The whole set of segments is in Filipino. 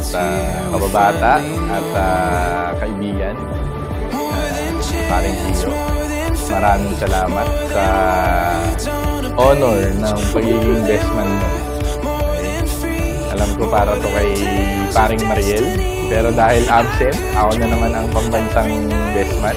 at kababata at kaibigan. Paring Gio, maraming salamat sa honor ng pagiging best man mo. Alam ko para to kay Paring Mariel, pero dahil absent, ako na naman ang pambansang best man.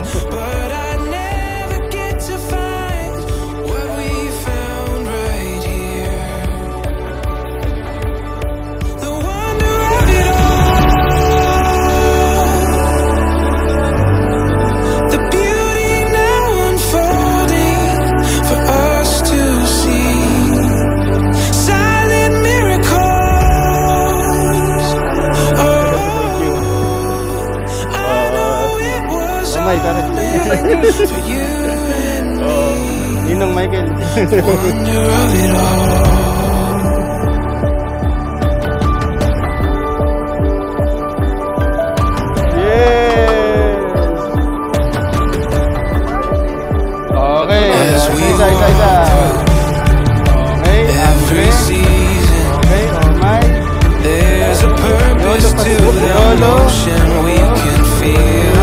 Ninong Michael. Yes. Okay. Isa. Okay. Okay. Oh my. There's a purpose to the emotion we can feel.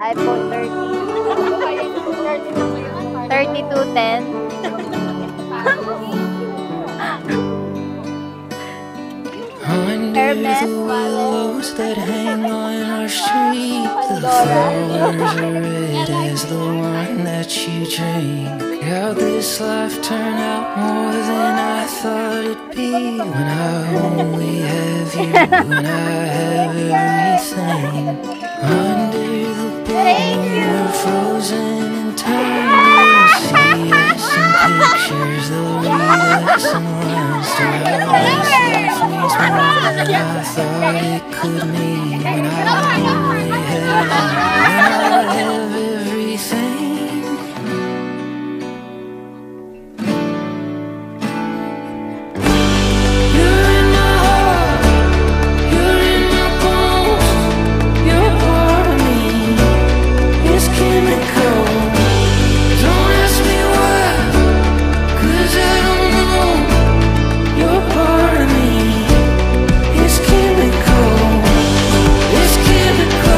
iPhone 3210. Hermes wallet. That hang on our street, the flowers are red as the wine that you drink. How this life turned out more than I thought it'd be. When I only have you, when I have everything. Under the bed, we're frozen in time. We'll see us in pictures, they'll read us in lines. To how this life means more than I thought it could mean. When I only have you, when I have everything. Chemical.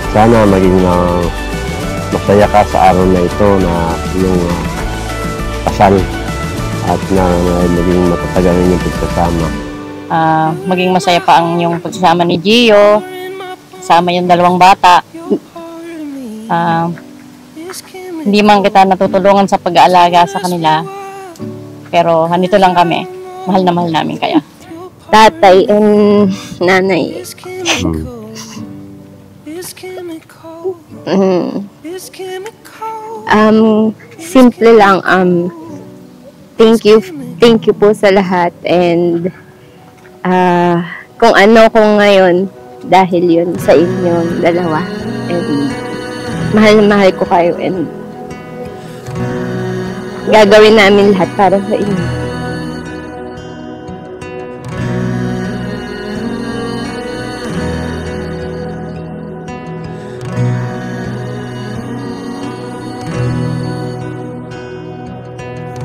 Sana maging masaya ka sa araw na ito na yung kasal at na maging matatagal yung pagsasama. Maging masaya pa ang yung pagsasama ni Gio, kasama yung dalawang bata. Hindi man kita natutulungan sa pag-aalaga sa kanila, pero nandito lang kami. Mahal na mahal namin kaya. Tatay and nanay. Simple lang. Thank you po sa lahat, and kung ano ko ngayon dahil yun sa inyong dalawa, and mahal na mahal ko kayo, and gagawin namin lahat para sa inyo.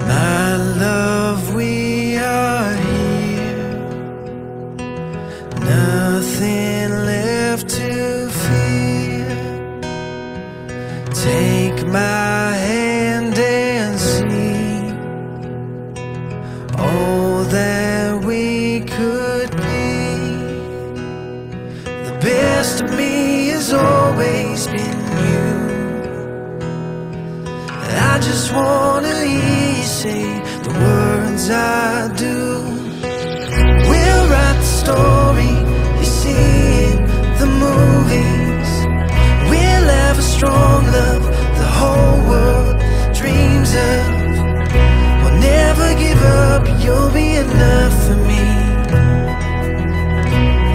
My love, we are here. Nothing left to fear. Take my hand and see all that we could be. The best of me has always been you. I just wanna hear you say the words I do. We'll write the story you see in the movies. We'll have a strong love the whole world dreams of. We'll never give up, you'll be enough for me.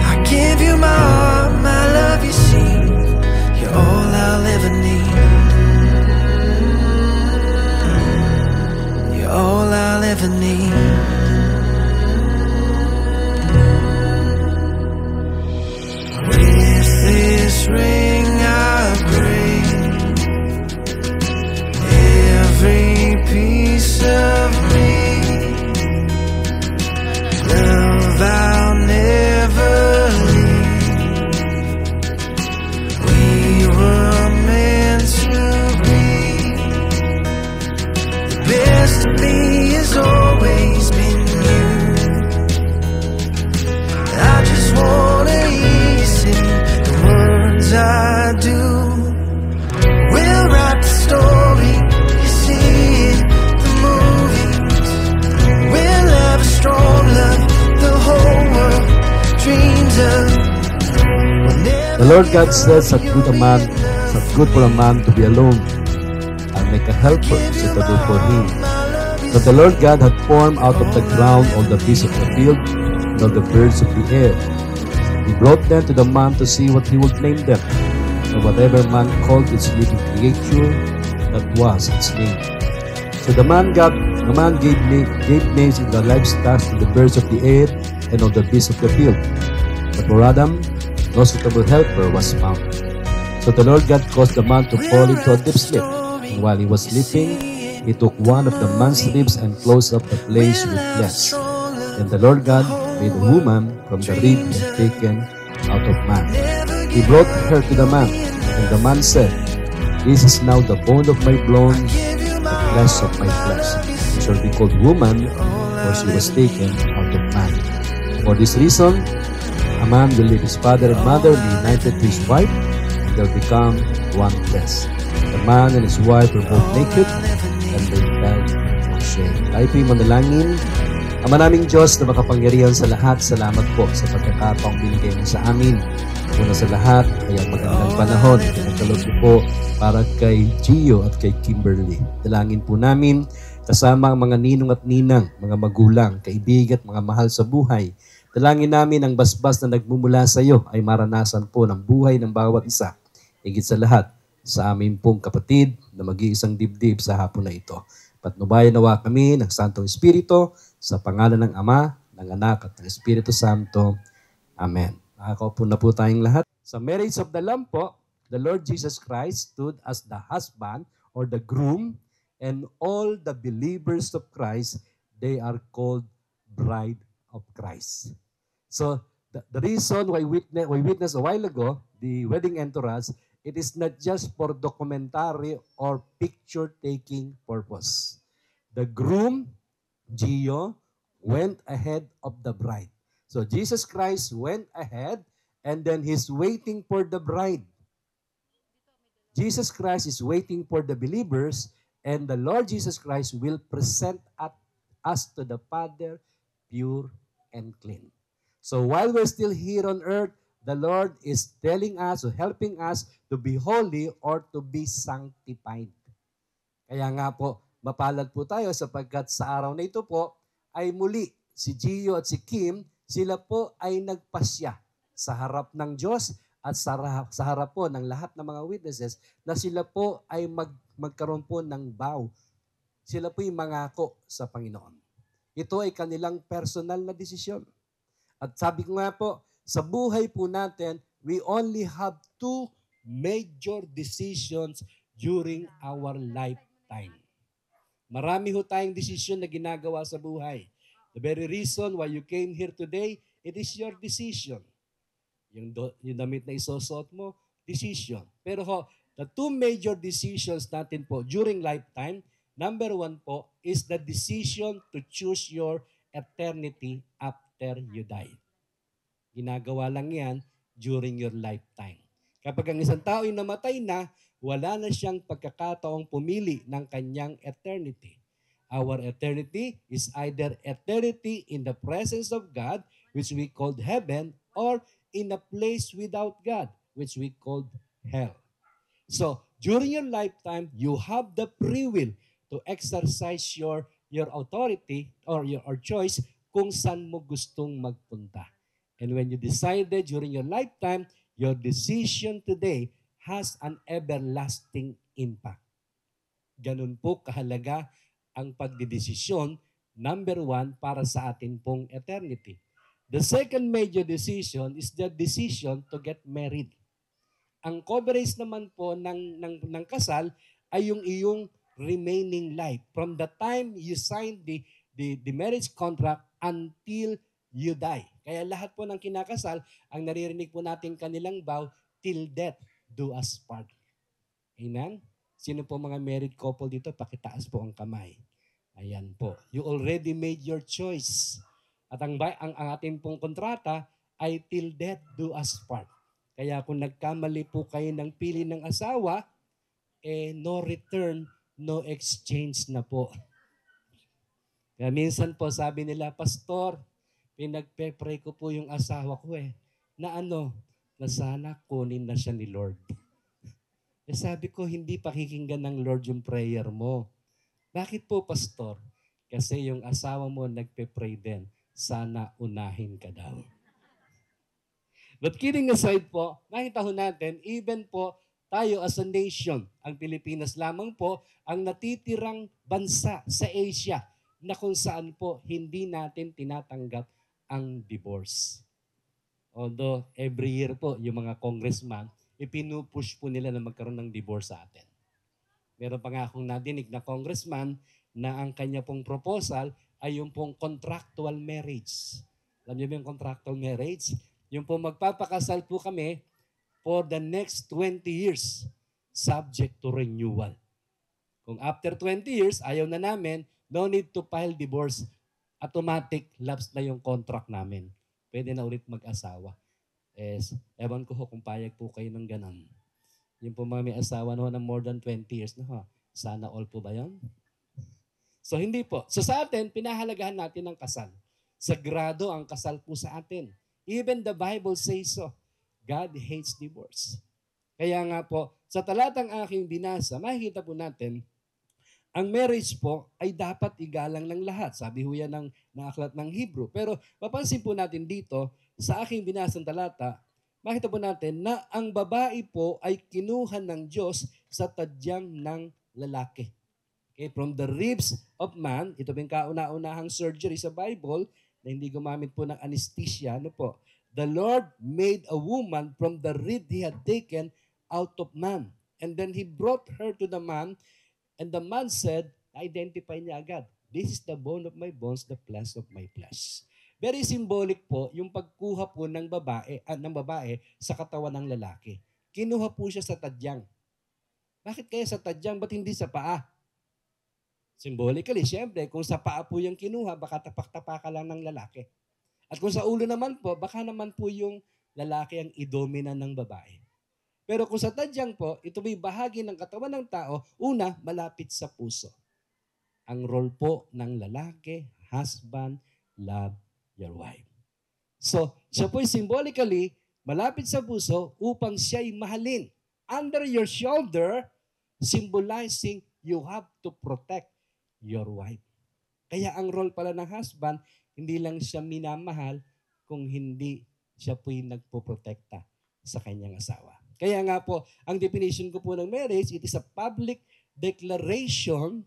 I give you my heart, my love, you see. You're all I'll ever need. All I'll ever need. With this ring I break every piece of me. Love I'll never leave. We were meant to be. The best of me has always been you. I just wanna hear you say the words I do. We'll write the story you see in the movies. We'll have a strong love the whole world dreams of. The Lord God says that good for a man to be alone, and make a helper suitable for him. But the Lord God had formed out of the ground all the beasts of the field and all the birds of the air. He brought them to the man to see what he would name them. And whatever man called its living creature, that was its name. So the man gave names to the livestock and the birds of the air and all the beasts of the field. But for Adam, no suitable helper was found. So the Lord God caused the man to fall into a deep sleep. And while he was sleeping, he took one of the man's ribs and closed up the place with flesh. And the Lord God made a woman from the rib he had taken out of man. He brought her to the man, and the man said, "This is now the bone of my bones, the flesh of my flesh. She shall be called woman, for she was taken out of man." For this reason, a man will leave his father and mother, be united to his wife, and they'll become one flesh. The man and his wife were both naked, and they felt ashamed. Tayo po'y manalangin. Ama naming Diyos na makapangyarihan sa lahat, salamat po sa pagkakataong binigay mo sa amin. Una sa lahat, ay ang magandang panahon. Pinagkalog niyo po para kay Gio at kay Kimberly. Dalangin po namin kasama ang mga ninong at ninang, mga magulang, kaibigan at mga mahal sa buhay. Dalangin namin ang basbas na nagmumula sa iyo ay maranasan po ng buhay ng bawat isa. Higit sa lahat, sa amin pong kapatid na mag-iisang dibdib sa hapon na ito. Patnubayan nawa kami ng Santong Espiritu sa pangalan ng Ama, ng Anak at ng Espiritu Santo. Amen. Nakakaupo na po tayong lahat. Sa marriage of the Lamb po, the Lord Jesus Christ stood as the husband or the groom, and all the believers of Christ, they are called bride of Christ. So, The reason why we witnessed a while ago, the wedding entourage, it is not just for documentary or picture-taking purpose. The groom, Gio, went ahead of the bride. So Jesus Christ went ahead and then He's waiting for the bride. Jesus Christ is waiting for the believers and the Lord Jesus Christ will present us to the Father pure and clean. So while we're still here on earth, the Lord is telling us or helping us to be holy or to be sanctified. Kaya nga po, mapalad po tayo sapagkat sa araw na ito po ay muli si Gio at si Kim, sila po ay nagpasya sa harap ng Diyos at sa harap po ng lahat ng mga witnesses na sila po ay magkaroon po ng vow. Sila po ay mangako sa Panginoon. Ito ay kanilang personal na desisyon. At sabi ko nga po, sa buhay po natin, we only have two major decisions during our lifetime. Marami ho tayong desisyon na ginagawa sa buhay. The very reason why you came here today, it is your decision. Yung damit na isusot mo, decision. Pero ho, the two major decisions natin po during lifetime, number one po is the decision to choose your eternity after you die. Ginagawa lang yan during your lifetime. Kapag ang isang tao ay namatay na, wala na siyang pagkakataong pumili ng kanyang eternity. Our eternity is either eternity in the presence of God, which we called heaven, or in a place without God, which we called hell. So, during your lifetime, you have the free will to exercise your authority or your choice kung saan mo gustong magpunta. And when you decided during your lifetime, your decision today has an everlasting impact. Ganun po kahalaga ang pagdidesisyon, number one, para sa atin pong eternity. The second major decision is the decision to get married. Ang coverage naman po ng kasal ay yung iyong remaining life. From the time you sign the marriage contract until you die. Kaya lahat po ng kinakasal, ang naririnig po natin kanilang vow, till death do us part. Amen? Sino po mga married couple dito? Pakitaas po ang kamay. Ayan po. You already made your choice. At ang ating pong kontrata ay till death do us part. Kaya kung nagkamali po kayo ng pili ng asawa, no return, no exchange na po. Kaya minsan po sabi nila, Pastor, pinagpe-pray ko po yung asawa ko na sana kunin na siya ni Lord. Sabi ko, hindi pakikinggan ng Lord yung prayer mo. Bakit po, Pastor? Kasi yung asawa mo nagpe-pray din, sana unahin ka daw. But kidding aside po, nakita ho natin, even po tayo as a nation, ang Pilipinas lamang po, ang natitirang bansa sa Asia na kung saan po hindi natin tinatanggap ang divorce. Although every year po, yung mga congressman, ipinupush po nila na magkaroon ng divorce sa atin. Meron pa nga akong nadinig na congressman na ang kanya pong proposal ay yung pong contractual marriage. Alam niyo ba yung contractual marriage? Yung pong magpapakasal po kami for the next 20 years, subject to renewal. Kung after 20 years, ayaw na namin, no need to file divorce. Automatic lapse na yung contract namin. Pwede na ulit mag-asawa. Ewan ko kung payag po kayo ng ganon. Yung po mga may asawa na more than 20 years na sana all po ba yun? So hindi po. So sa atin, pinahalagahan natin ang kasal. Sagrado ang kasal po sa atin. Even the Bible says so. God hates divorce. Kaya nga po, sa talatang aking binasa, makikita po natin, ang marriage po ay dapat igalang ng lahat. Sabi ho yan ng aklat ng Hebrew. Pero mapansin po natin dito, sa aking binasang talata, makita po natin na ang babae po ay kinuha ng Diyos sa tadyang ng lalaki. Okay, from the ribs of man, ito yung kauna-unahang surgery sa Bible na hindi gumamit po ng anesthesia. Ano po? The Lord made a woman from the rib He had taken out of man. And then He brought her to the man. And the man said, identify niya agad, this is the bone of my bones, the flesh of my flesh. Very symbolic po yung pagkuha po ng babae sa katawan ng lalaki. Kinuha po siya sa tadyang. Bakit kaya sa tadyang? Ba't hindi sa paa? Symbolically, siyempre, kung sa paa po yung kinuha, baka tapak-tapaka lang ng lalaki. At kung sa ulo naman po, baka naman po yung lalaki ang idomina ng babae. Pero kung sa tadyang po, ito may bahagi ng katawan ng tao, una, malapit sa puso. Ang role po ng lalaki, husband, love your wife. So, siya po symbolically malapit sa puso upang siya'y mahalin. Under your shoulder, symbolizing you have to protect your wife. Kaya ang role pala ng husband, hindi lang siya minamahal kung hindi siya po'y nagpoprotekta sa kanyang asawa. Kaya nga po, ang definition ko po ng marriage, it is a public declaration,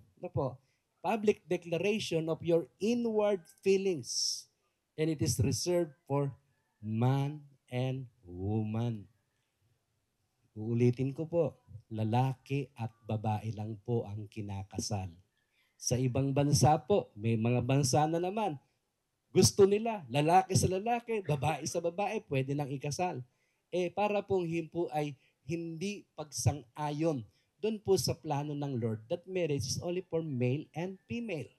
public declaration of your inward feelings. And it is reserved for man and woman. Uulitin ko po, lalaki at babae lang po ang kinakasal. Sa ibang bansa po, may mga bansa na naman, gusto nila, lalaki sa lalaki, babae sa babae, pwede nang ikasal. Para pong po ay hindi pagsang-ayon doon po sa plano ng Lord that marriage is only for male and female.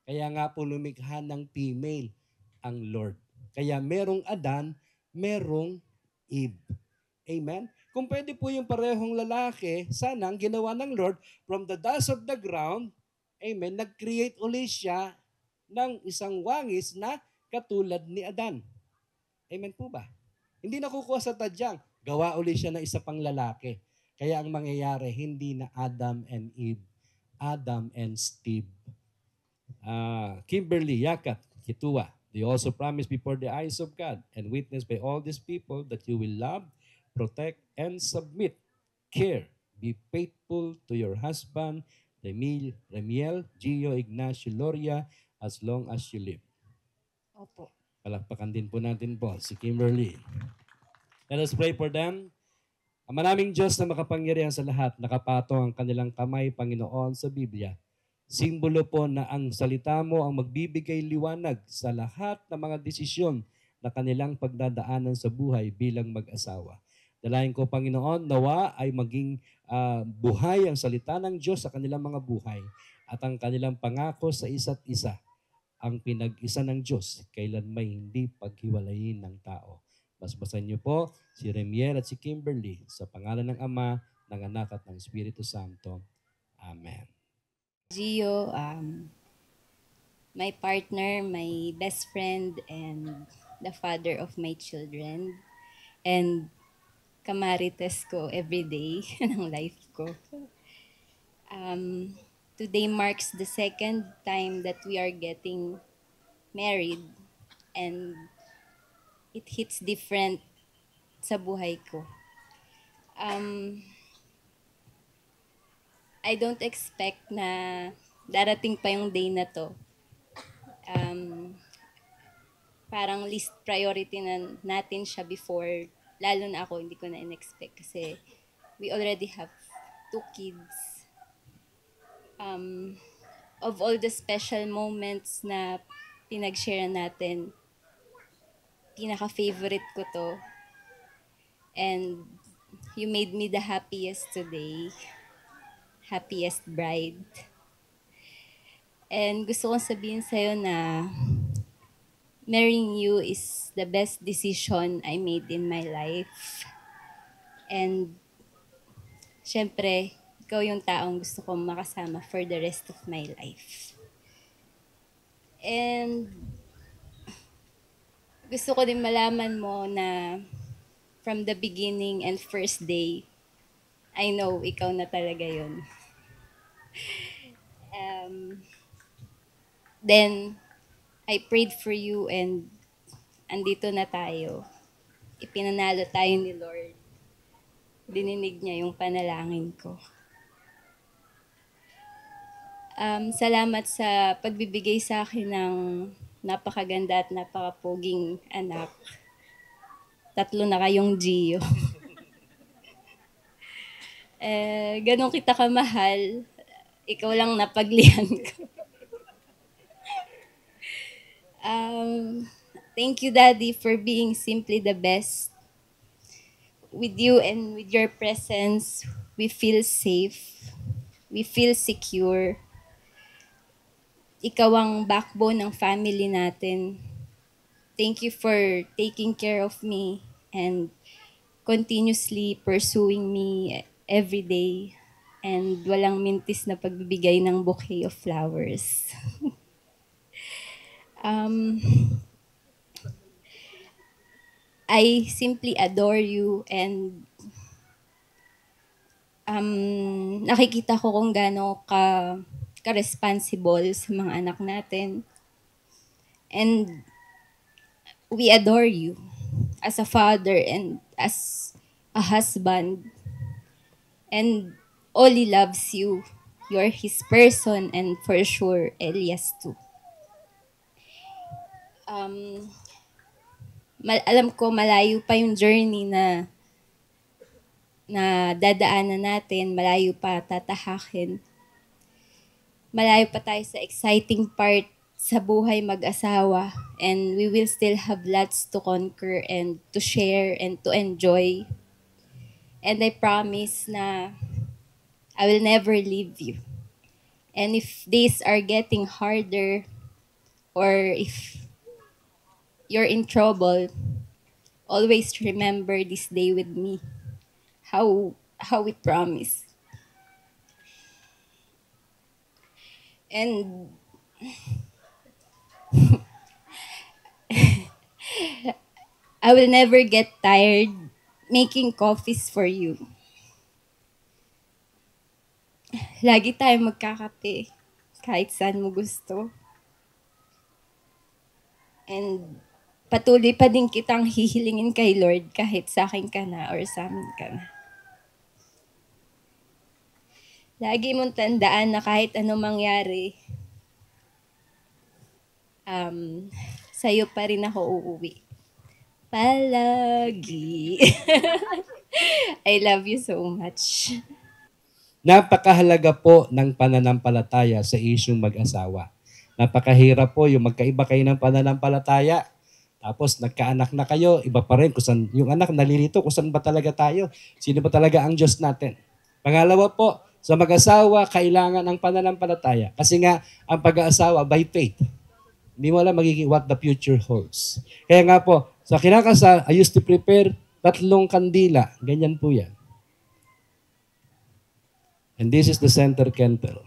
Kaya nga po lumikha ng female ang Lord. Kaya merong Adan, merong Eve. Amen? Kung pwede po yung parehong lalaki, sana ang ginawa ng Lord, from the dust of the ground, amen, nag-create ulit siya ng isang wangis na katulad ni Adan. Amen po ba? Hindi nakukuha sa tadyang, gawa ulit siya ng isa pang lalaki. Kaya ang mangyayari, hindi na Adam and Eve, Adam and Steve. Kimberly, Yakat, Kitua, they also promise before the eyes of God and witness by all these people that you will love, protect, and submit, care, be faithful to your husband, Remiel, Gio, Ignacio, Loria, as long as you live. Opo. Palakpakan din po natin po si Kimberly. Let us pray for them. Ang maraming Diyos na makapangyarihan sa lahat, nakapatong ang kanilang kamay, Panginoon, sa Biblia. Simbolo po na ang salita mo ang magbibigay liwanag sa lahat ng mga desisyon na kanilang pagdadaanan sa buhay bilang mag-asawa. Dalayan ko, Panginoon, nawa ay maging buhay ang salita ng Diyos sa kanilang mga buhay at ang kanilang pangako sa isa't isa. Ang pinag-isa ng Diyos, kailan may hindi paghiwalayin ng tao. Basbasan niyo po si Remiel at si Kimberly sa pangalan ng Ama, ng Anak at ng Espiritu Santo. Amen. Gio, my partner, my best friend, and the father of my children. And kamarites ko everyday ng life ko. Today marks the second time that we are getting married, and it hits different sa buhay ko. I don't expect na darating pa yung day na to. Parang least priority na natin siya before, lalo na ako, hindi ko na in-expect kasi we already have 2 kids. Of all the special moments na pinag-share natin, pinaka-favorite ko to. And you made me the happiest today. Happiest bride. And gusto kong sabihin sa'yo na marrying you is the best decision I made in my life. And syempre, ikaw yung taong gusto kong makasama for the rest of my life. And gusto ko din malaman mo na from the beginning and first day, I know ikaw na talaga yun. Then, I prayed for you and andito na tayo. Ipinanalo tayo ni Lord. Dininig niya yung panalangin ko. Salamat sa pagbibigay sa akin ng napakaganda at napakapoging anak. 3 na kayong Gio. Ganon kita kamahal. Ikaw lang napaglihan ko. Thank you, Daddy, for being simply the best. With you and with your presence, we feel safe. We feel secure. Ikaw ang backbone ng family natin. Thank you for taking care of me and continuously pursuing me every day. And walang mintis na pagbibigay ng bouquet of flowers. I simply adore you and nakikita ko kung gaano ka-responsible sa mga anak natin. And we adore you as a father and as a husband. And Oli loves you. You're his person and for sure, Elias too. Alam ko malayo pa yung journey na dadaanan natin, malayo pa tatahakin. Malayo pa tayo sa exciting part sa buhay mag-asawa and we will still have lots to conquer and to share and to enjoy. And I promise na I will never leave you. And if days are getting harder or if you're in trouble, always remember this day with me. How we promise. And I will never get tired making coffees for you. Lagi tayo magkakape kahit saan mo gusto. And patuloy pa din kitang hihilingin kay Lord kahit sa akin ka na or sa amin ka na. Lagi mong tandaan na kahit anong mangyari, sa'yo pa rin ako uuwi. Palagi. I love you so much. Napakahalaga po ng pananampalataya sa isyong mag-asawa. Napakahirap po yung magkaiba kayo ng pananampalataya. Tapos nagkaanak na kayo, iba pa rin. Kusan, yung anak nalilito, kusan ba talaga tayo? Sino ba talaga ang Diyos natin? Pangalawa po, sa mag-asawa, kailangan ng pananampalataya. Kasi nga, ang pag-aasawa by faith. Hindi mo alam magiging what the future holds. Kaya nga po, sa kinakasal, I used to prepare 3 kandila. Ganyan po yan. And this is the center candle.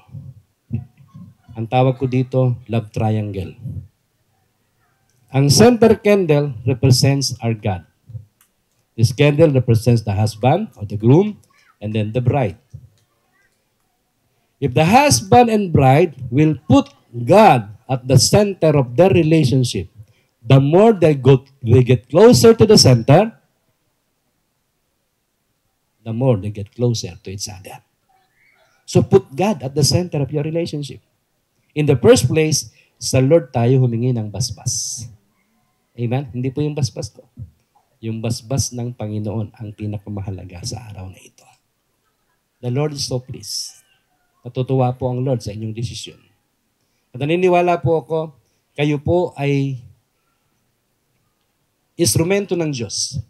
Ang tawag ko dito, love triangle. Ang center candle represents our God. This candle represents the husband or the groom and then the bride. If the husband and bride will put God at the center of their relationship, the more they get closer to the center, the more they get closer to each other. So put God at the center of your relationship. In the first place, sa Lord tayo humingi ng basbas. Amen? Hindi po yung basbas ko. Yung basbas ng Panginoon ang pinakamahalaga sa araw na ito. The Lord is so pleased. Natutuwa po ang Lord sa inyong desisyon. At naniniwala po ako, kayo po ay instrumento ng Diyos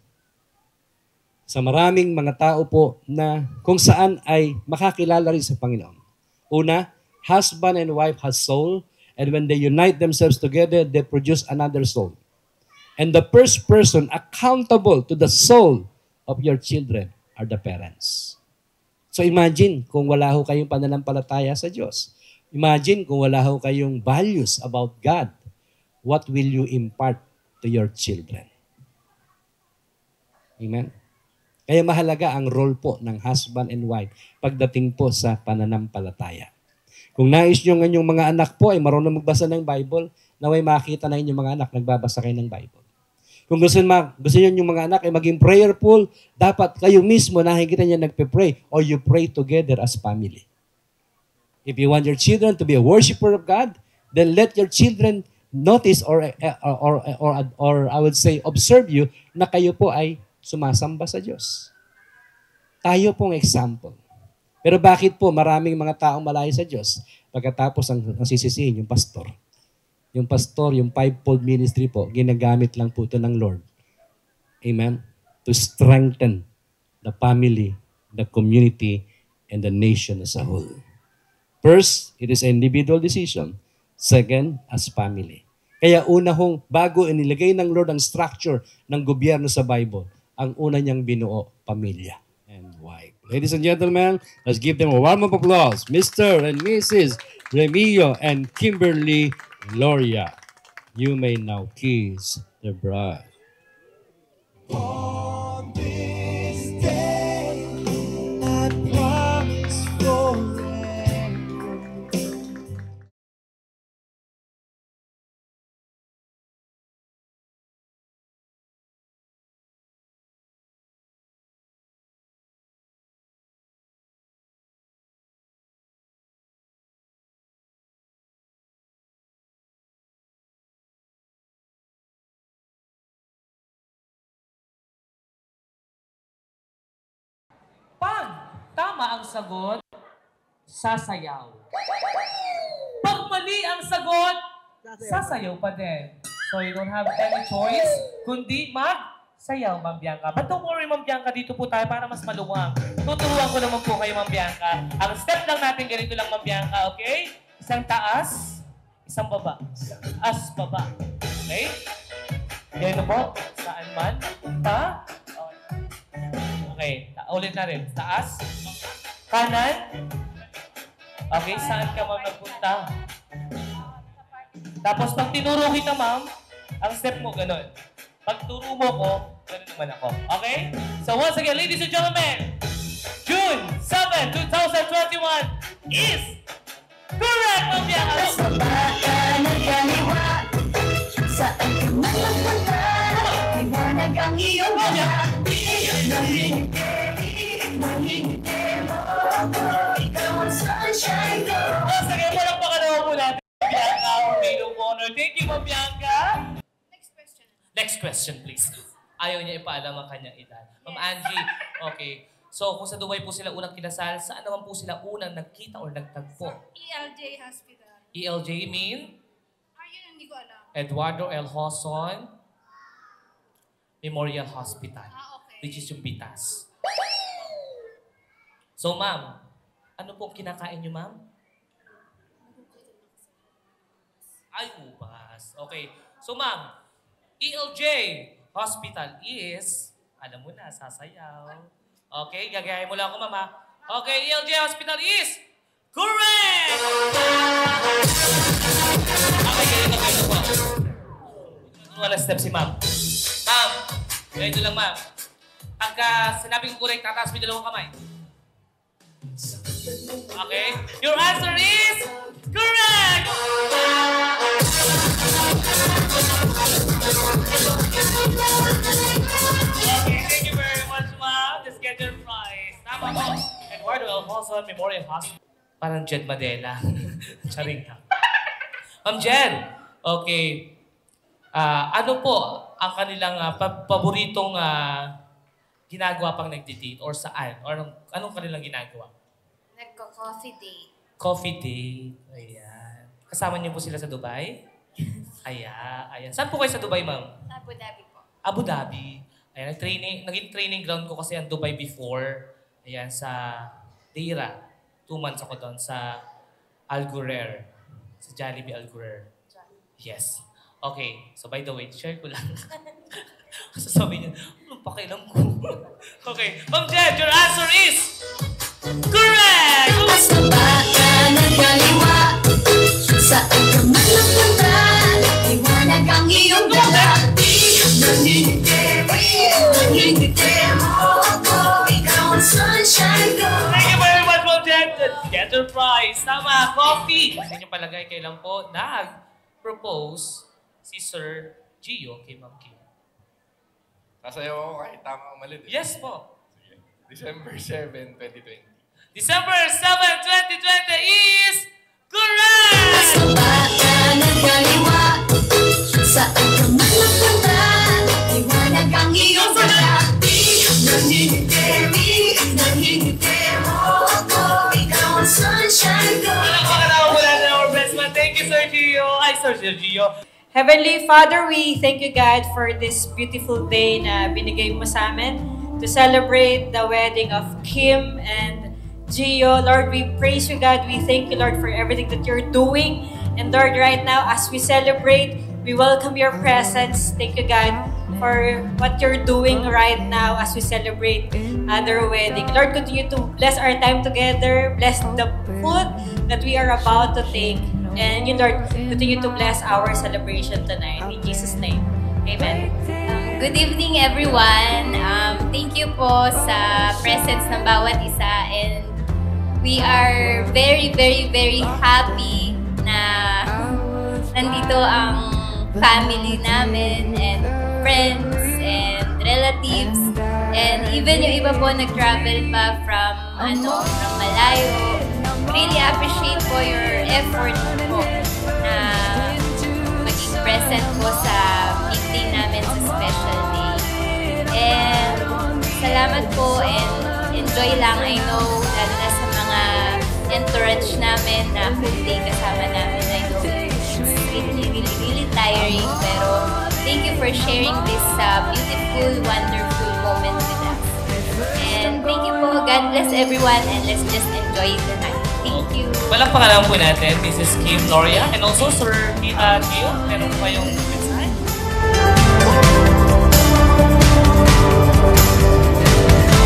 sa maraming mga tao po na kung saan ay makakilala rin sa Panginoon. Una, husband and wife has soul, and when they unite themselves together, they produce another soul. And the first person accountable to the soul of your children are the parents. So imagine kung wala ho kayong pananampalataya sa Diyos. Imagine kung wala ho kayong values about God. What will you impart to your children? Amen? Kaya mahalaga ang role po ng husband and wife pagdating po sa pananampalataya. Kung nais nyo ng mga anak po ay marunong magbasa ng Bible, naway makita na inyong mga anak nagbabasa kayo ng Bible. Kung gusto nyo yung mga anak ay maging prayerful, dapat kayo mismo nakikita niya nagpe-pray or you pray together as family. If you want your children to be a worshiper of God, then let your children notice or I would say observe you na kayo po ay sumasamba sa Diyos. Tayo pong example. Pero bakit po maraming mga taong malayo sa Diyos pagkatapos ang sisisihin yung pastor? yung pastor, yung fivefold ministry po, ginagamit lang po ito ng Lord. Amen? To strengthen the family, the community, and the nation as a whole. First, it is an individual decision. Second, as family. Kaya una hong, bago inilagay ng Lord ang structure ng gobyerno sa Bible, ang una niyang binuo, pamilya and wife. Ladies and gentlemen, let's give them a warm of applause. Mr. and Mrs. Remillo and Kimberly Loria. You may now kiss the bride. On this day, I promise forever. Pag tama ang sagot, sasayaw. Pag mali ang sagot, sasayaw pa din. So you don't have any choice, kundi magsayaw, Ma'am Bianca. But don't worry, Ma'am Bianca, dito po tayo para mas maluwang. Tuturuan ko naman po kayo, Ma'am Bianca. Ang step lang natin, ganito lang, Ma'am Bianca, okay? Isang taas, isang baba. As, baba. Okay? Ganito po, saan man, pa, okay, ulit na rin. Taas. Kanan. Okay, saan ka ma'am nagpunta? Tapos pag tinuro kita ma'am, ang step mo ganun. Pag turo mo ko, ganun naman ako. Okay? So once again, ladies and gentlemen, June 7, 2021 is correct, Ma'am Bianca! Sa baka ng kaliwa, saan ka man magpunta, liwanag ang iyong mga. Nangingiti mo ako, ikaw ang sunshine ko. Sige, walang pakalawa po natin, Bianca, Maid of Honor. Thank you, Ma'am Bianca. Next question, please. Ayaw niya ipaalam ang kanyang edad. Ma'am Angie, okay. So, kung sa Dubai po sila unang kinasal, saan naman po sila unang nagkita or nagtagpo? ELJ Hospital. ELJ mean? Ayun, hindi ko alam. Eduardo L. Hoson Memorial Hospital. Okay. Which is yung Bitas. So, ma'am, ano pong kinakain niyo, ma'am? Ay, ubas. Okay. So, ma'am, ELJ Hospital is, alam mo na, sasayaw. Okay, gagayahin mo lang ako, mama. Okay, ELJ Hospital is correct! Okay, ganito po. Wala step si ma'am. Ma'am, ganito lang, ma'am. Pagka sinabing correct, tataas mo yung dalawang kamay. Okay, your answer is correct! Okay, thank you very much, ma'am. Let's get your prize. Tama po. Eduardo L. Hoson Memorial Hospital. Parang Jed Madela. Charing ka. Ma'am Jed, okay. Ano po ang kanilang paboritong ginagawa pang nagdi-date or saan? Or anong kanilang ginagawa? Nagko-coffee date. Coffee date. Ayan. Kasama niyo po sila sa Dubai? Ayan. Saan po kayo sa Dubai, ma'am? Sa Abu Dhabi po. Abu Dhabi. Ayan, naging training ground ko kasi ang Dubai before. Ayan, sa Deira. 2 months ako doon sa Al Ghurair. Sa Jollibee Al Ghurair. Yes. Okay. So by the way, share ko lang. Kasi sabi niya, anong pakialam ko? Okay. Ma'am Jed, your answer is correct! Sa baka ng kaliwa, saan ka man magpunta, liwanag ang iyong dala. Nangingiti mo ako, ikaw ang sunshine ko. Thank you very much, Ma'am Jed. Get your prize. Tama, coffee. Sa inyong palagay, kailan po nag-propose si Sir Gio kay Ma'am Kim? Sasayaw ako kahit tama o mali. Yes po. Sige. December 7, 2020. December 7, 2020 is correct! Sa baka ng kaliwa, saan ka man magpunta, liwanag ang iyong dala. Nangingiti mo ako, ikaw ang sunshine ko. Alam ko, kalawa po natin our best man. Thank you, Sir Gio. Ay, Sir Pastor Sergio. Heavenly Father, we thank you, God, for this beautiful day na binigay mo sa amin to celebrate the wedding of Kim and Gio. Lord, we praise you, God. We thank you, Lord, for everything that you're doing. And Lord, right now, as we celebrate, we welcome your presence. Thank you, God, for what you're doing right now as we celebrate their wedding. Lord, continue to bless our time together, bless the food that we are about to take. And you, Lord, continue to bless our celebration tonight. In Jesus' name, amen. Good evening, everyone. Thank you po sa presence ng bawat isa. And we are very, very, very happy na nandito ang family namin and friends and relatives. And even yung iba po nag-travel pa from malayo. Really appreciate po your effort po na maging present po sa meeting namin sa special day. And salamat po and enjoy lang. I know, lalo na sa mga entourage namin na whole day kasama namin. I know it's really tiring, pero thank you for sharing this beautiful, wonderful moment with us. And thank you po. God bless everyone and let's just enjoy the night. Thank you. Palakpakan po natin, Mrs. Kim Loria, and also Sir Gio. Meron pa yung mensahe.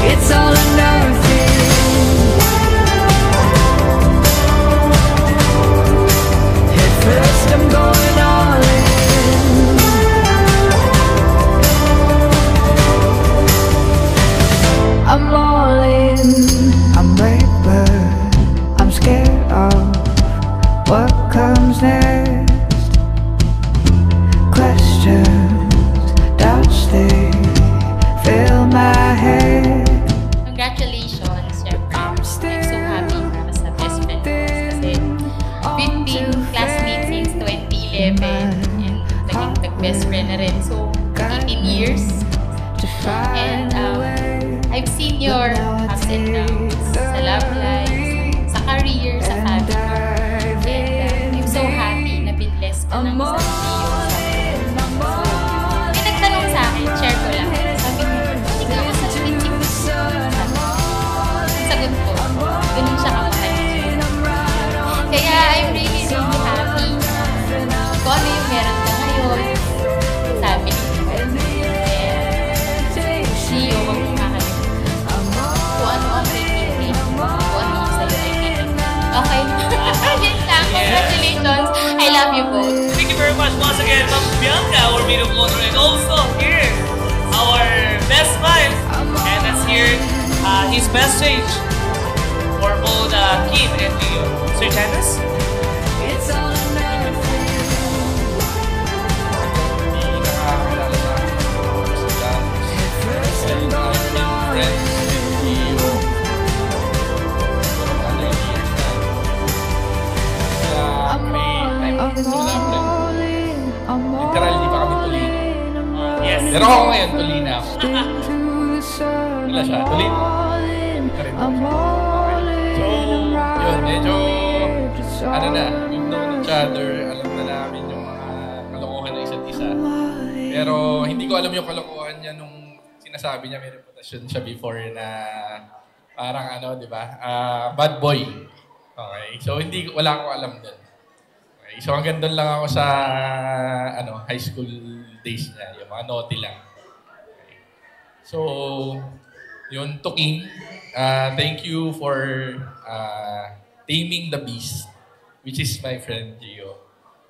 It's all or nothing. At first I'm going all in. I'm all in. I'm brave, but I'm scared of what comes next. Questions, doubts, they fill my head. Congratulations, syempre. I'm so happy para sa best friend ko kasi we've been classmates since 2011 and naging nag-best friend na rin. So, 18 years. And I've seen your ups and downs sa love life, sa career, sa family. And I'm so happy na binless ka ng isang Gio. May nagtanong sa akin, share ko lang. Sabi niya, hindi ka yung sa switching mo. Sagot ko, ganun siya kamahal. Kaya I'm really, really happy. Kung ano yung meron ka ngayon, sabi niya. Gio, wag mong kakalimutan. Kung ano ang pinipili, kung ano yung sa'yo ay pinipili. Okay? Yes, congratulations. I love you both. Thank you very much once again, Ma'am Bianca, our maid of honor, and also here, our best man. And that's here, his message for both Kim and Gio. Sir Janice? It's all or nothing. Literal, di pa kami tulina. Yes. Pero ako ngayon, tulina ako. Wala siya, tulina. So, yun, medyo, we've known each other, alam na namin yung mga kalokohan ng isa't isa. Pero hindi ko alam yung kalokohan niya nung sinasabi niya may reputasyon siya before na parang di ba? Bad boy. Okay, so wala akong alam dun. Okay, so hanggang doon lang ako sa high school days niya, yung mga naughty lang. Okay. So, yun, to King, thank you for taming the beast, which is my friend Gio.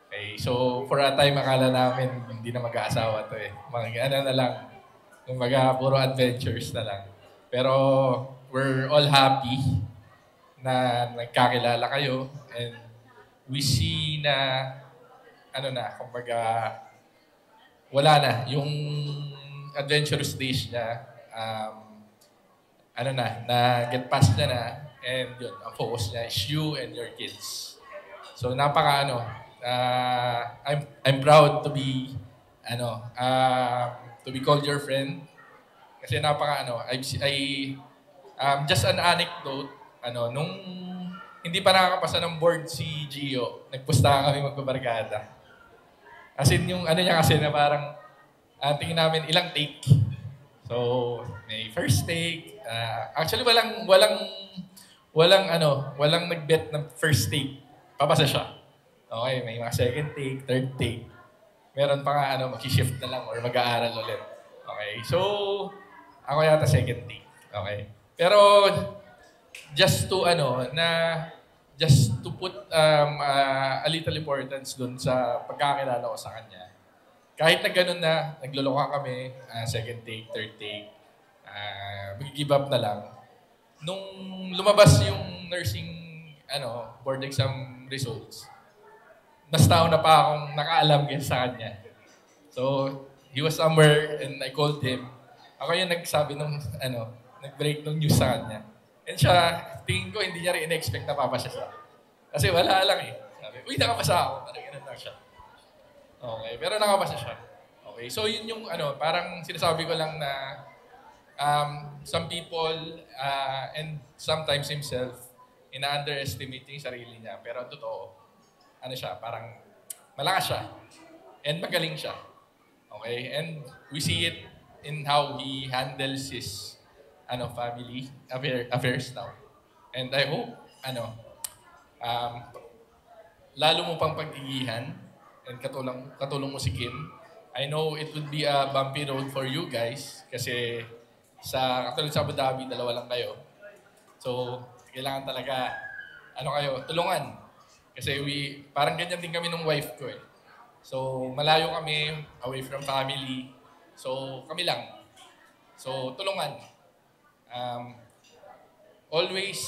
Okay, so for a time, akala namin hindi na mag-aasawa to eh. Mga na lang, kumbaga puro adventures na lang. Pero we're all happy na nagkakilala kayo and we see na kumbaga wala na yung adventurous days niya na get past na and yun, ang focus niya is you and your kids. So I'm proud to be called your friend kasi just an anecdote, nung hindi pa nakakapasa ng board si Gio, nagpusta kami magbabarkada. As in, yung ano niya kasi na parang, tingin namin ilang take. So, may first take. Actually, walang nag-bet ng first take. Papasa siya. Okay, may mga second take, third take. Meron pa nga, mag-shift na lang or mag-aaral ulit. Okay, so, ako yata second take. Okay. Pero, just to put a little importance dun sa pagkakilala ko sa kanya. Kahit na ganun na, nagloloka kami, second take, third take, mag-give up na lang. Nung lumabas yung nursing board exam results, mas tao na pa akong nakaalam sa kanya. So, he was somewhere and I called him. Ako yung nagsabi nag-break ng news sa kanya. And siya, tingin ko, hindi niya rin in-expect na papasa siya. Kasi wala lang eh. Sabi, uy, nakapasa ako. Ganun lang siya. Okay, pero nakapasa siya. Okay, so yun yung parang sinasabi ko lang na some people and sometimes himself, ina-underestimate yung sarili niya. Pero totoo, siya, parang malakas siya. And magaling siya. Okay, and we see it in how he handles his family affairs now. And I hope, lalo mo pang pag-igihan and katulong mo si Kim. I know it would be a bumpy road for you guys kasi katulad sa Abu Dhabi, dalawa lang kayo. So, kailangan talaga, tulungan. Kasi parang ganyan din kami nung wife ko eh. So, malayo kami, away from family. So, kami lang. So, tulungan. Always,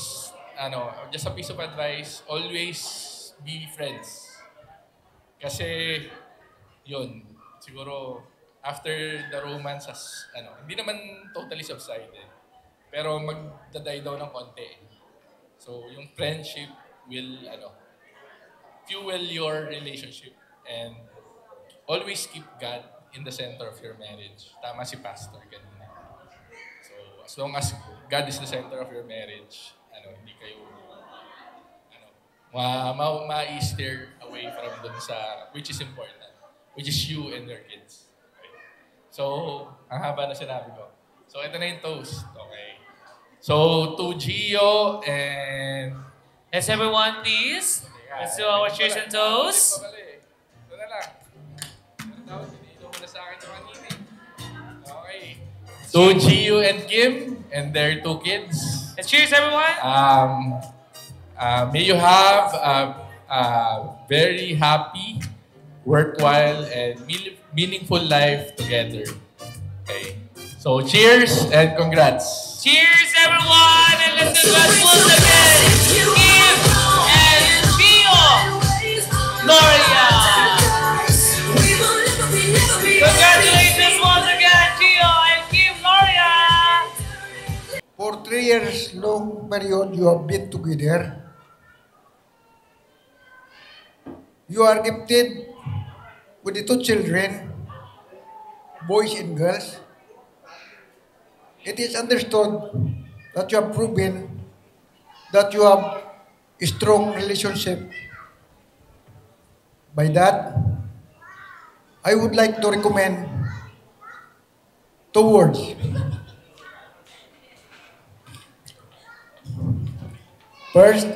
just a piece of advice, always be friends. Kasi, yun, siguro, after the romance hindi naman totally subsided. Pero magdaday daw ng konti. So, yung friendship will, fuel your relationship and always keep God in the center of your marriage. Tama si Pastor kanina. So, as long as God is the center of your marriage, hindi kayo ma-steer away from dun sa which is important, which is you and your kids. Okay. So, ang haba na sinabi ko. So, ito na yung toast. Okay. So, to Gio and... Yes, everyone, please. Let's do our cheers and toast. Ito na lang. Ito mo na sa akin yung kanina. Okay. To Gio and Kim and their 2 kids. Let's cheers, everyone. May you have a very happy, worthwhile, and meaningful life together. Okay. So, cheers and congrats. Cheers, everyone, and let's do God's once again. Kim and Gio. Gloria. Congratulations once again, Gio and Kim, Gloria. For 3 years long period you have been together. You are gifted with the 2 children, boys and girls. It is understood that you have proven that you have a strong relationship. By that, I would like to recommend 2 words. First,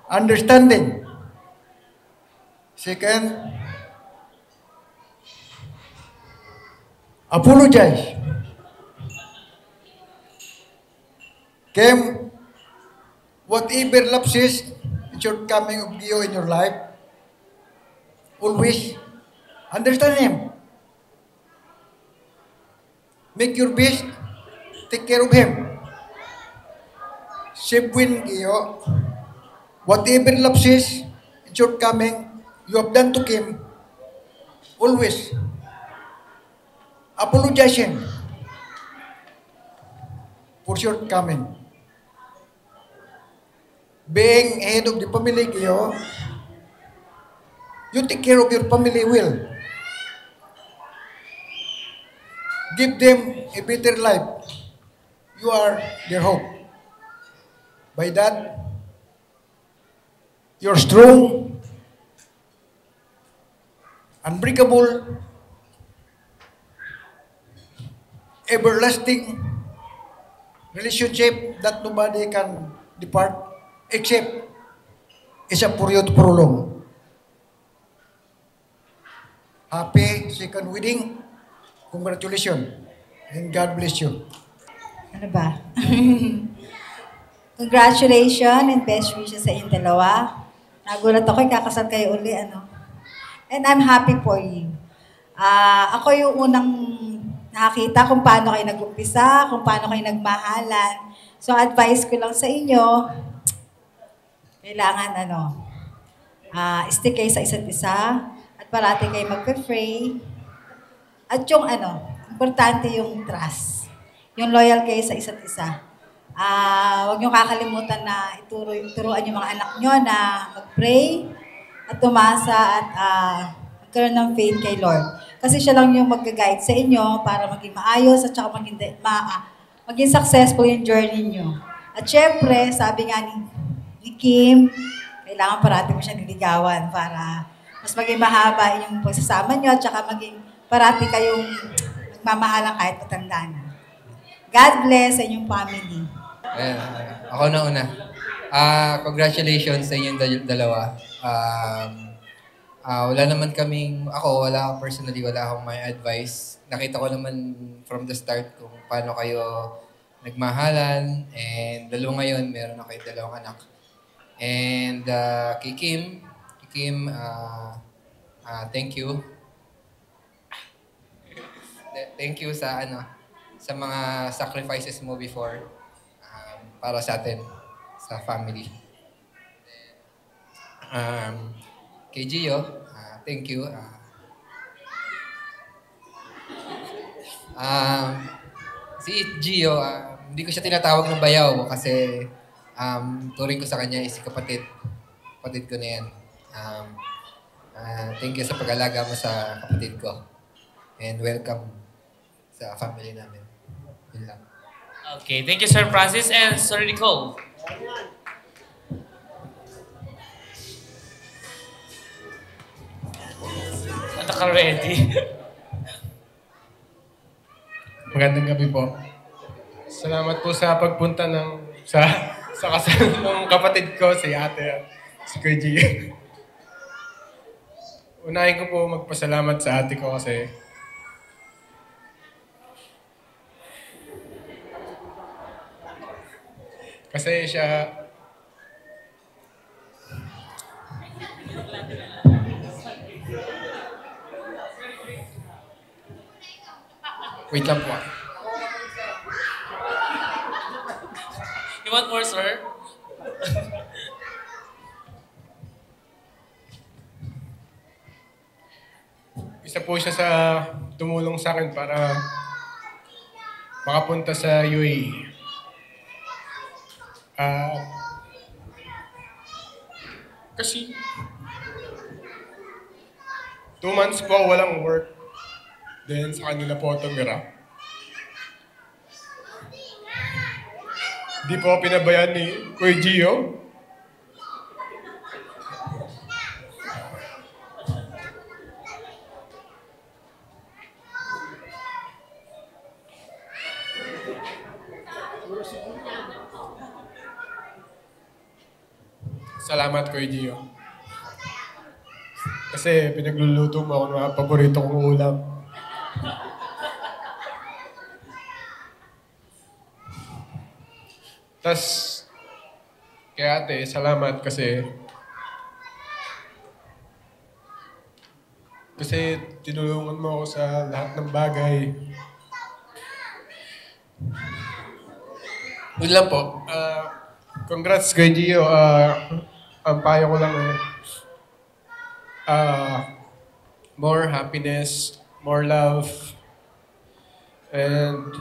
understanding. Second, apologize. Kim, whatever lapses and shortcoming of you in your life, always understand him. Make your best, take care of him. Sipwin Gio, whatever lapses and shortcoming you have done to Kim, always apologize him for shortcoming. Being head of the family, Gio, you take care of your family well. Give them a better life. You are their hope. By that, you're strong, unbreakable, everlasting relationship that nobody can depart except is a period prolong. Happy second wedding. Congratulations. And God bless you. Ano ba? Congratulations and best wishes sa inyong dalawa. Nagulat ako, kakasal kayo uli, ano? And I'm happy for you. Ako yung unang nakakita kung paano kayo nag-umpisa, kung paano kayo nagmahalan. So, advice ko lang sa inyo, kailangan, stick kayo sa isa't isa, at parati kayo magpe-pray. At yung, importante yung trust. Yung loyal kayo sa isa't isa. Huwag niyo kakalimutan na turuan yung mga anak niyo na mag-pray at tumasa at magkaroon ng faith kay Lord. Kasi siya lang yung mag-guide sa inyo para maging maayos at saka maging successful yung journey niyo. At syempre, sabi nga ni Kim, kailangan parati mo siya niligawan para mas maging mahaba yung pagsasama niyo at saka maging parati kayong nagmamahalan kahit matanda na. God bless sa inyong family. Ako na una. Congratulations sa inyong dalawa. Wala naman wala personally, wala akong may advice. Nakita ko naman from the start kung paano kayo nagmahalan. And ngayon, meron na kayo dalawang anak. And kay Kim, thank you. Thank you sa mga sacrifices mo before para sa atin, sa family. Kay Gio, thank you. Si Gio, hindi ko siya tinatawag ng bayaw kasi turing ko sa kanya is kapatid. Kapatid ko na yan. Thank you sa pag-alaga mo sa kapatid ko. And welcome sa family namin. Yun lang. Okay, thank you, Sir Francis and Sir Nicole. Naka-ready. Magandang gabi po. Salamat po sa pagpunta sa kasal ng kapatid ko, si ate, si Kuya G. Unahin ko po magpasalamat sa ate ko kasi siya wait lang po. You want more, sir? Isa po siya sa tumulong sa akin para makapunta sa UAE. Kasi 2 months po walang work. Then sa kanila po tumira. Di po pinabayaan ni Kuya Gio. Salamat, Kuya Gio. Kasi pinagluluto mo ako ng mga paborito kong ulam. Tas, kaya ate, salamat kasi tinulungan mo ako sa lahat ng bagay. Yun lang po. Congrats kay Gio. Ang payo ko lang more happiness, more love, and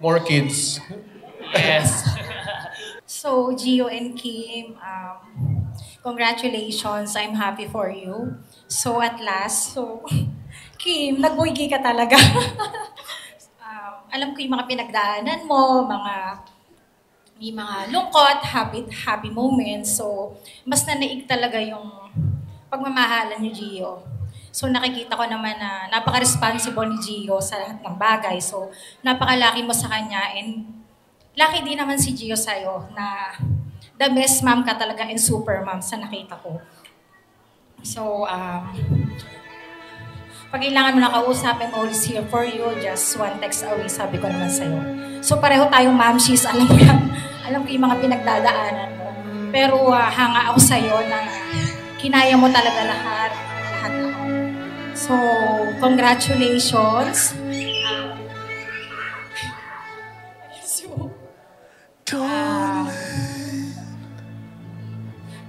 more kids. Yes. So, Gio and Kim, congratulations. I'm happy for you. So, at last, Kim, nagbuigi ka talaga. Alam ko yung mga pinagdaanan mo, may mga lungkot, happy moments. So, mas nanaig talaga yung pagmamahalan ni Gio. So nakikita ko naman na napaka-responsible ni Gio sa lahat ng bagay. So napakalaki mo sa kanya and laki din naman si Gio sa'yo na the best mom ka talaga and super mom sa nakita ko. So, pag kailangan mo na kausap, I'm always here for you, just one text away, sabi ko naman sa'yo. So pareho tayong mamshis, alam mo yan. Alam ko yung mga pinagdadaanan mo. Pero hanga ako sa'yo na kinaya mo talaga lahat. So, congratulations.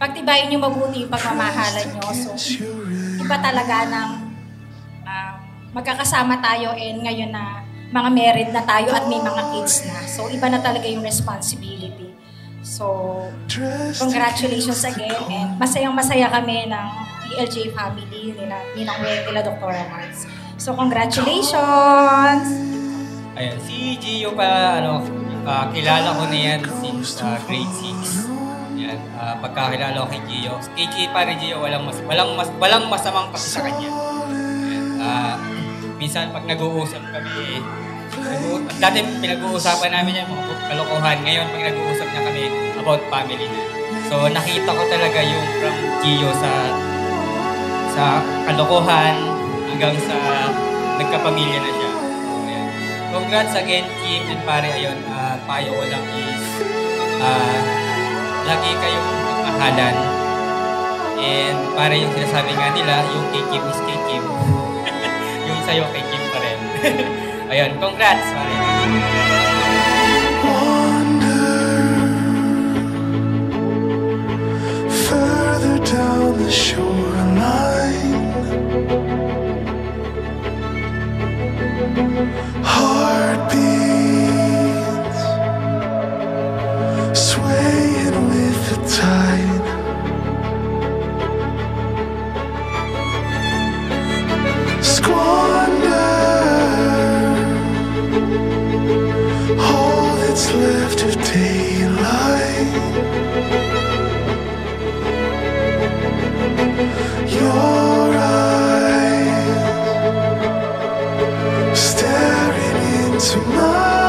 Pagtibayin niyo mabuti yung pagmamahalan niyo. So, iba talaga ng magkakasama tayo and ngayon na mga married na tayo at may mga kids na. So, iba na talaga yung responsibility. So, congratulations again and masayang-masaya kami ng PLJ family nila Dr. Mars. So, congratulations! Ayan, si Gio pa, kilala ko na yan since grade 6. Ayan, pagkakilala ko kay Gio. Kay pare Gio, walang masamang kasi sa kanya. Ayan, minsan pag nag-uusap kami, dati pinag-uusapan namin yung mga kalokohan. Ngayon, pag nag-uusap na kami about family na. So, nakita ko talaga yung from Gio sa kalokohan hanggang sa nagkapamilya na siya. So, ayan. Congrats again, Kim and pare. Ayun, payo ko lang is lagi kayong magmahalan. And para yung sinasabi nga nila, yung kay Kim is kay Kim. Yung sa'yo kay Kim pa rin. Ayun, congrats, pare. Further down the shoreline, heartbeats swaying with the tide. Squander all that's left of daylight. Your eyes staring into mine.